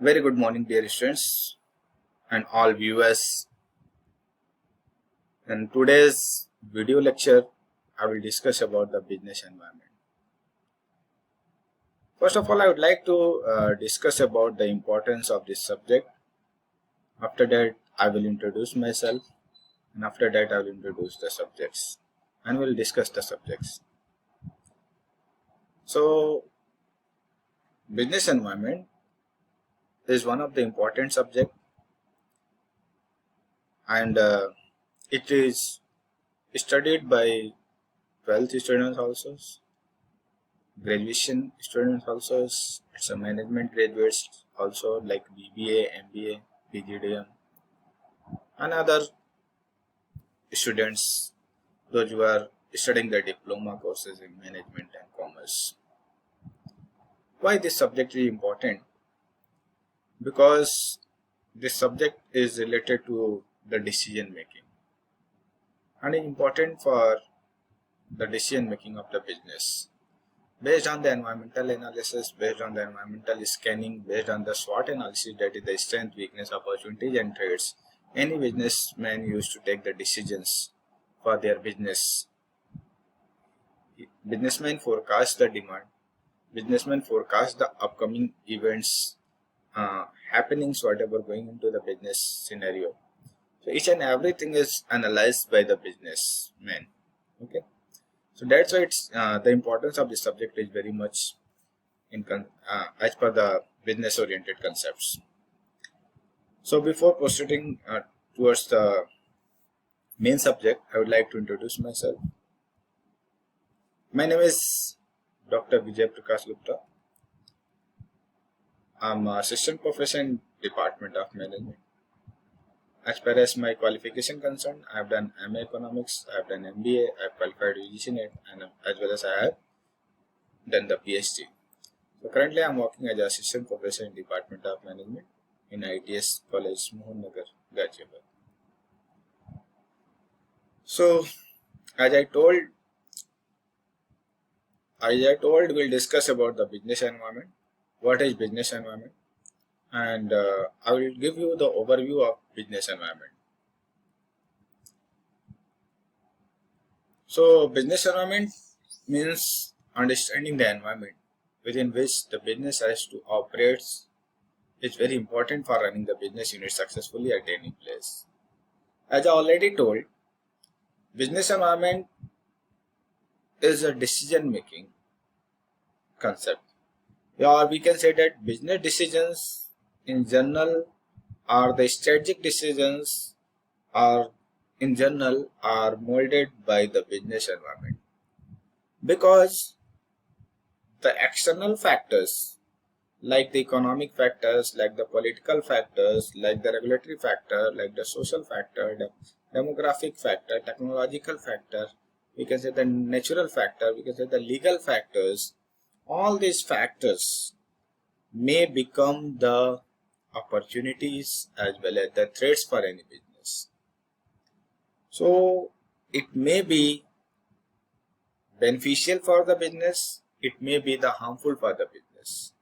Very good morning, dear students and all viewers. In today's video lecture, I will discuss about the business environment. First of all, I would like to discuss about the importance of this subject. After that, I will introduce myself, and after that, I will introduce the subjects, and we'll discuss the subjects. So, business environment is one of the important subject, and it is studied by 12th students also, graduation students also. It's a management graduates also like BBA, MBA, PGDM, and other students, those who are studying the diploma courses in management and commerce. Why this subject is important? Because this subject is related to the decision making and is important for the decision making of the business. Based on the environmental analysis, based on the environmental scanning, based on the SWOT analysis, that is the strength, weakness, opportunities and threats, any businessman used to take the decisions for their business. Businessmen forecast the demand, businessmen forecast the upcoming events, happenings, whatever going into the business scenario. So each and everything is analyzed by the businessman. Okay. So that's why it's the importance of this subject is very much as per the business oriented concepts. So before proceeding towards the main subject, I would like to introduce myself. My name is Dr. Vijay Prakash Gupta. I'm assistant professor in Department of Management. As far as my qualification concerned, I've done MA Economics, I've done MBA, I've qualified UGC and as well as I have done the PhD. So currently I'm working as assistant professor in Department of Management in ITS College, Mohan Nagar, Ghaziabad. So as I told, we'll discuss about the business environment. What is business environment? And I will give you the overview of business environment. So business environment means understanding the environment within which the business has to operate. Is very important for running the business unit successfully at any place. As I already told, business environment is a decision making concept. Or we can say that business decisions in general are the strategic decisions are in general are molded by the business environment, because the external factors like the economic factors, like the political factors, like the regulatory factor, like the social factor, the demographic factor, technological factor, we can say the natural factor, we can say the legal factors, all these factors may become the opportunities as well as the threats for any business. So it may be beneficial for the business, it may be the harmful for the business.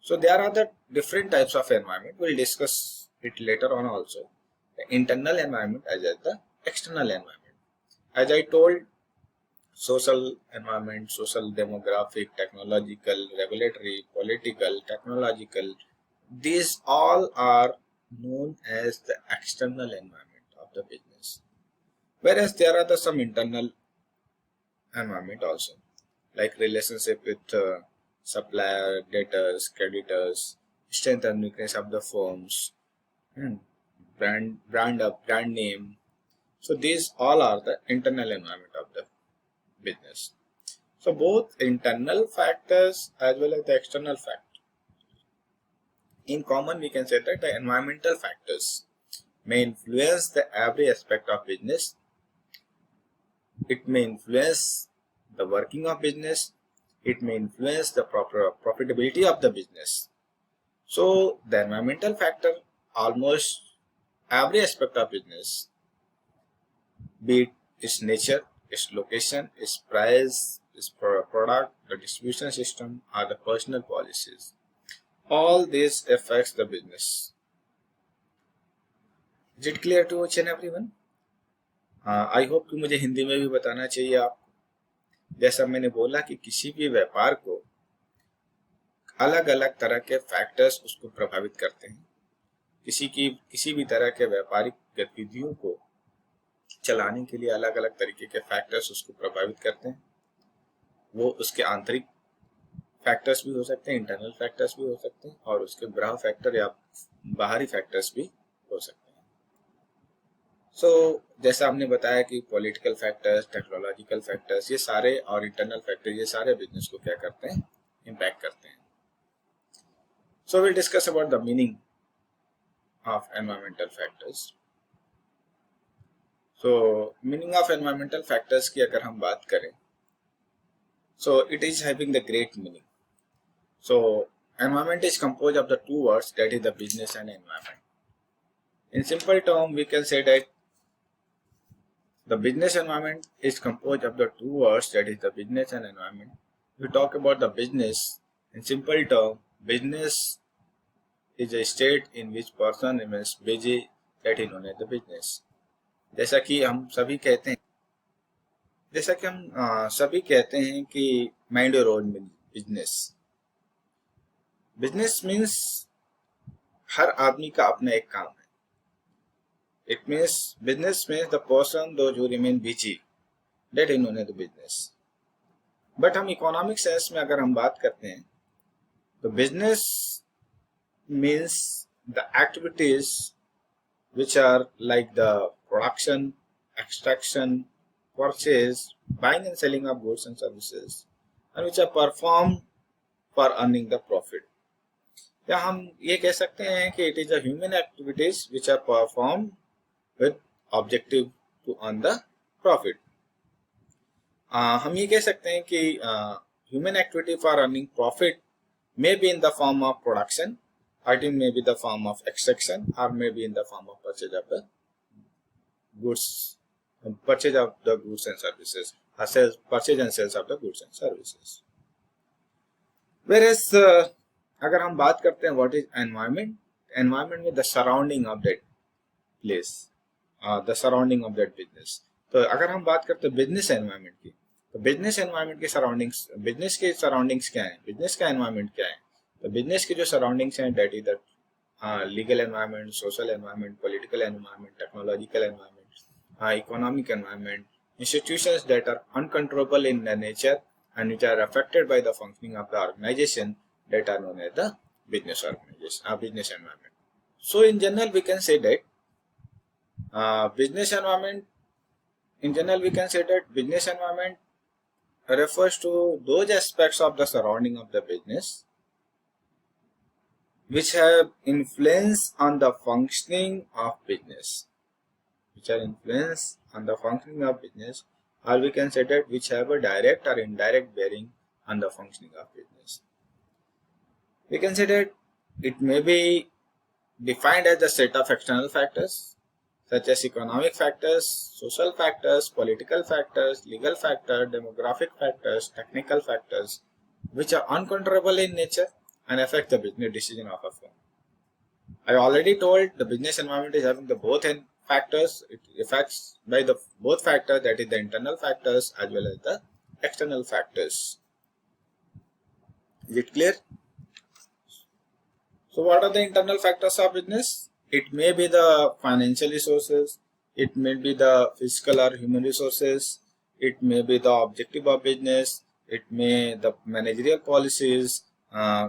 So there are the different types of environment. We'll discuss it later on also. The internal environment as well as the external environment. As I told, social environment, social, demographic, technological, regulatory, political, technological, these all are known as the external environment of the business. Whereas there are some internal environment also, like relationship with supplier, debtors, creditors, strength and weakness of the firms, brand name. So these all are the internal environment of the business. So both internal factors as well as the external factor. In common, we can say that the environmental factors may influence the every aspect of business. It may influence the working of business. It may influence the proper profitability of the business. So the environmental factor almost every aspect of business, be it its nature, its location, its price, its product, the distribution system, or the personal policies. all this affects the business. Is it clear to each and everyone? I hope कि मुझे हिंदी में भी बताना चाहिए आपको। जैसा मैंने बोला कि किसी भी व्यापार को अलग अलग तरह के फैक्टर्स उसको प्रभावित करते हैं। किसी भी तरह के व्यापारिक गतिविधियों को चलाने के लिए अलग अलग तरीके के फैक्टर्स उसको प्रभावित करते हैं। वो उसके आंतरिक फैक्टर्स भी हो सकते हैं, इंटरनल फैक्टर्स भी हो सकते हैं, और उसके बाह्य फैक्टर या बाहरी फैक्टर्स भी हो सकते हैं। जैसा हमने बताया कि पॉलिटिकल फैक्टर्स, टेक्नोलॉजिकल फैक्टर्स, ये सारे, और इंटरनल फैक्टर, ये सारे बिजनेस को क्या करते हैं, इम्पैक्ट करते हैं। Will discuss about the meaning of environmental factors. Meaning of environmental factors की अगर हम बात करें, it is having the great meaning. Environment is composed of the two words, that is the business and environment. In simple term, we can say that the business environment is composed of the two words, that is the business and environment. We talk about the business. In simple term, business is a state in which person remains busy, that is known as the business. जैसा कि हम सभी कहते हैं कि mind your own business. Business means हर आदमी का अपना एक काम है। It means business means the person those who remain busy, that is known as the business. But हम इकोनॉमिक सेंस में अगर हम बात करते हैं तो business means the activities which are like the production, extraction, purchase, buying and selling of goods and services, and which are performed for earning the profit. या हम ये कह सकते हैं कि it is a human activities which are performed with objective to earn the profit. हम ये कह सकते हैं कि human activity for earning profit may be in the form of production, or it may be the form of extraction, or may be in the form of purchase of the goods and services, or purchase and sales of the goods and services. Whereas अगर हम बात करते हैं what is environment में the surrounding of that place, the surrounding of that business. तो अगर हम बात करते हैं बिजनेस एनवायरनमेंट की, तो बिजनेस एनवायरनमेंट के सराउंडिंग्स, बिजनेस के सराउंडिंग्स क्या है, बिजनेस का एनवायरनमेंट क्या है। तो बिजनेस के जो सराउंडिंग्स हैं, that is the legal environment, social environment, political environment, technological environment, economic environment, institutions that are uncontrollable in their nature and which are affected by the functioning of the organization, that are known as the business organization, business environment. So in general we can say that business environment refers to those aspects of the surrounding of the business which have influence on the functioning of business, or we can say that which have a direct or indirect bearing on the functioning of business. We can say that it may be defined as a set of external factors such as economic factors, social factors, political factors, legal factors, demographic factors, technical factors, which are uncontrollable in nature and affect the business decision of a firm. I already told the business environment is having the both factors. It affects by the both factors, that is the internal factors as well as the external factors. Is it clear? So what are the internal factors of business? It may be the financial resources, it may be the physical or human resources, it may be the objective of business, it may the managerial policies,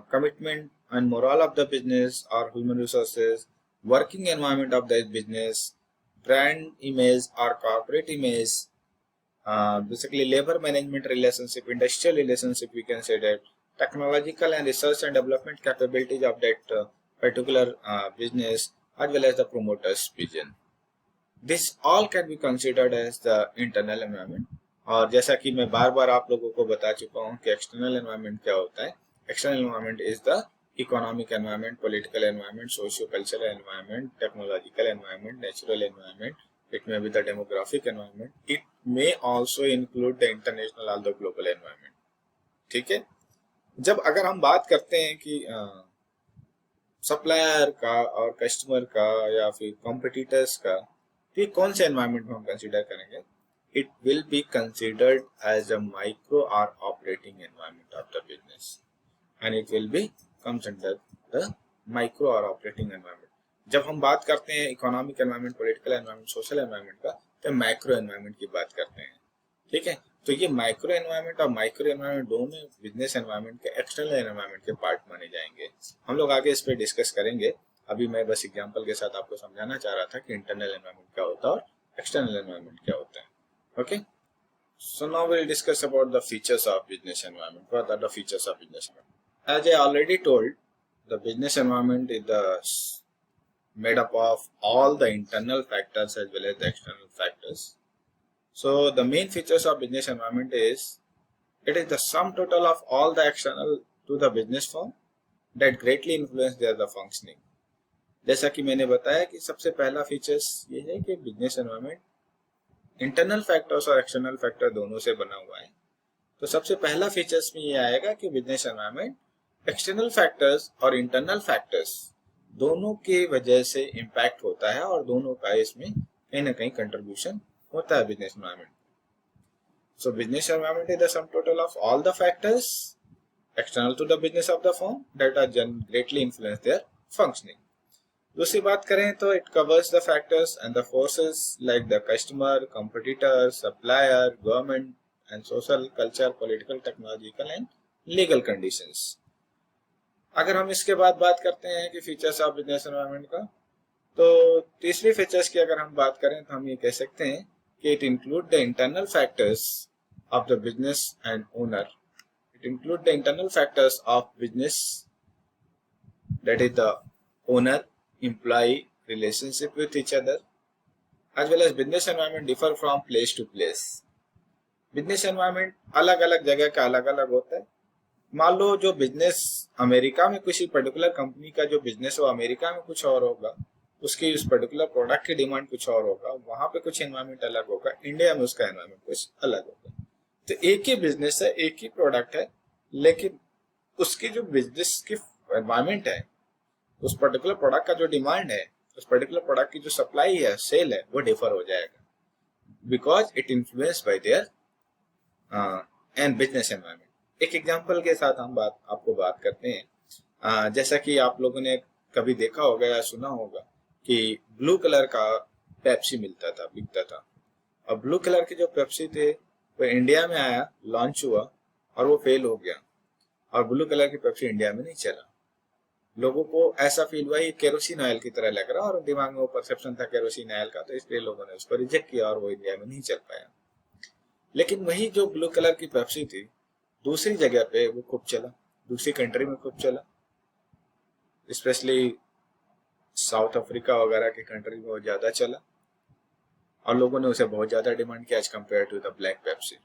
commitment and morale of the business or human resources, working environment of the business, brand image or corporate image, basically labor management relationship, industrial relationship, we can say that, technological and research and development capabilities of that particular business, as well as the promoter's vision. This all can be considered as the internal environment. और जैसा कि मैं बार बार आप लोगों को बता चुका हूँ कि एक्सटर्नल एनवायरनमेंट क्या होता है। External environment is the economic environment, political environment, socio cultural environment, technological environment, natural environment, it may be the demographic environment, it may also include the international or the global environment. ठीक है, जब अगर हम बात करते हैं कि supplier का और कस्टमर का या फिर कॉम्पिटिटर्स का, तो ये कौन से एनवायरनमेंट में हम कंसीडर करेंगे? It will be considered as a micro or operating environment of the business, and it will be comes under the micro or operating environment. जब हम बात करते हैं economic environment, political environment, social environment का, तो micro environment की बात करते हैं। ठीक है, तो ये माइक्रो एनवायरनमेंट और माइक्रो एनवायरनमेंट दोनों बिजनेस एनवायरनमेंट के एक्सटर्नल एनवायरनमेंट के पार्ट माने जाएंगे। हम लोग आगे इस पर डिस्कस करेंगे। अभी मैं बस एग्जांपल के साथ आपको समझाना चाह रहा था कि इंटरनल एनवायरनमेंट क्या होता है और एक्सटर्नल एनवायरनमेंट क्या होता है। Okay, so now we'll discuss about the features of business environment. What are the features of business environment? As I already told, the business environment is made up of all the internal factors as well as the external factors. So the main features of business environment is it is the sum total of all the external to the business firm that greatly influence their the functioning. जैसा कि मैंने बताया कि सबसे पहला features ये है कि बिजनेस एनवायरनमेंट इंटरनल फैक्टर्स और एक्सटर्नल फैक्टर दोनों से बना हुआ है। तो सबसे पहला फीचर्स में ये आएगा कि बिजनेस एनवायरनमेंट एक्सटर्नल फैक्टर्स और इंटरनल फैक्टर्स दोनों के वजह से इम्पैक्ट होता है और दोनों का इसमें कहीं ना कहीं कंट्रीब्यूशन होता है business environment. So business environment is the sum total of all the factors external to the business of the firm that are greatly influence their functioning. दूसरी बात करें तो it covers the factors and the forces like the customer, competitor, supplier, government and social, culture, political, technological and legal conditions. अगर हम इसके बाद बात करते हैं कि फीचर्स ऑफ बिजनेस एनवायरनमेंट का, तो तीसरी फीचर्स की अगर हम बात करें तो हम ये कह सकते हैं कि it include the internal factors of the business and owner. It include the internal factors of business, that is the owner employee relationship with each other, as well as business environment differ from place to place. business environment अलग अलग जगह का अलग अलग होता है। मान लो जो बिजनेस अमेरिका में, किसी पर्टिकुलर कंपनी का जो बिजनेस वो अमेरिका में कुछ और होगा, उसकी उस पर्टिकुलर प्रोडक्ट की डिमांड कुछ और होगा, वहां पे कुछ एनवायरमेंट अलग होगा, इंडिया में उसका एनवायरमेंट कुछ अलग होगा। तो एक ही बिजनेस है, एक ही प्रोडक्ट है, लेकिन उसकी जो बिजनेस की एनवायरमेंट है, उस पर्टिकुलर प्रोडक्ट का जो डिमांड है, उस पर्टिकुलर प्रोडक्ट की जो सप्लाई है, सेल है, वो डिफर हो जाएगा, because it influence by there and business environment. एक एग्जांपल के साथ हम आपको बात करते हैं। जैसा कि आप लोगों ने कभी देखा होगा या सुना होगा कि ब्लू कलर का पेप्सी मिलता था, बिकता था, और ब्लू कलर के जो पेप्सी थे वो इंडिया में आया, लॉन्च हुआ और वो फेल हो गया, और ब्लू कलर की पेप्सी इंडिया में नहीं चला। लोगों को ऐसा फील हुआ ये केरोसिन ऑयल की तरह लग रहा, और दिमाग में वो परसेप्शन था केरोसिन ऑयल का, तो इसलिए लोगों ने उसको रिजेक्ट किया और वो इंडिया में नहीं चल पाया। लेकिन वही जो ब्लू कलर की पेप्सी थी, दूसरी जगह पे वो खूब चला, दूसरी कंट्री में खूब चला, स्पेशली साउथ अफ्रीका वगैरह के कंट्री में बहुत ज्यादा चला, और लोगों ने उसे बहुत ज्यादा डिमांड किया as compared to the black Pepsi.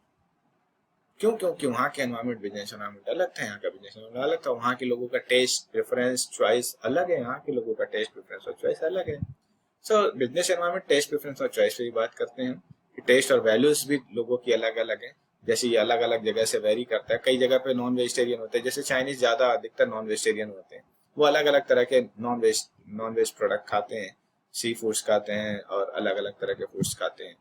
क्यों? क्योंकि वहाँ के एनवायरमेंट, बिजनेस एनवायरमेंट अलग था, यहाँ का बिजनेस एनवायरमेंट अलग था, वहाँ के लोगों का टेस्ट प्रेफरेंस चॉइस अलग है, यहाँ के लोगों का टेस्ट प्रेफरेंस और चॉइस अलग है। सो बिजनेस एनवायरमेंट टेस्ट प्रेफरेंस और चॉइस पे बात करते हैं कि टेस्ट और वैल्यूज भी लोगों की अलग अलग है। जैसे ये अलग अलग जगह से वेरी करता है, कई जगह पे नॉन वेजिटेरियन होते हैं, जैसे चाइनीज ज्यादा अधिकतर नॉन वेजिटेरियन होते हैं, वो अलग अलग तरह के नॉन वेज प्रोडक्ट खाते हैं, सी फूड्स खाते हैं और अलग अलग तरह के फूड्स खाते हैं।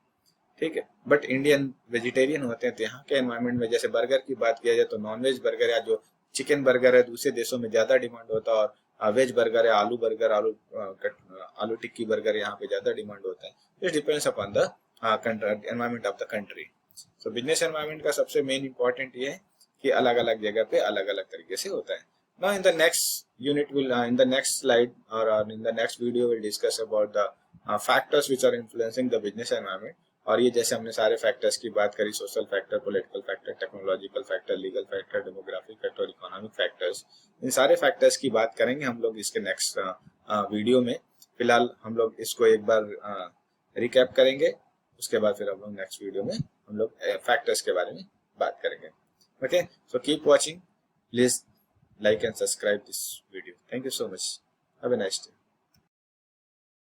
ठीक है, बट इंडियन वेजिटेरियन होते हैं, तो यहाँ के एनवायरनमेंट में जैसे बर्गर की बात किया जाए तो नॉन वेज बर्गर या जो चिकन बर्गर है दूसरे देशों में ज्यादा डिमांड होता है, और वेज बर्गर है, आलू बर्गर, आलू टिक्की बर्गर यहाँ पे ज्यादा डिमांड होता है। It depends upon the environment of the country. So business environment का सबसे मेन इंपॉर्टेंट ये है कि अलग अलग जगह पे अलग अलग तरीके से होता है। Now in the next unit in the next slide or in the next video we'll discuss about the factors which are influencing the business environment। और ये जैसे हमने सारे फैक्टर्स की बात करी, social factor, political factor, technological factor, legal factor, demographic factor और economic factors, इन सारे फैक्टर्स की बात करेंगे हम लोग इसके नेक्स्ट वीडियो में। फिलहाल हम लोग इसको एक बार रिकैप करेंगे, उसके बाद फिर हम लोग नेक्स्ट वीडियो में हम लोग फैक्टर्स के बारे में बात करेंगे। Okay, so keep watching, please like and subscribe this video. Thank you so much. Have a nice day.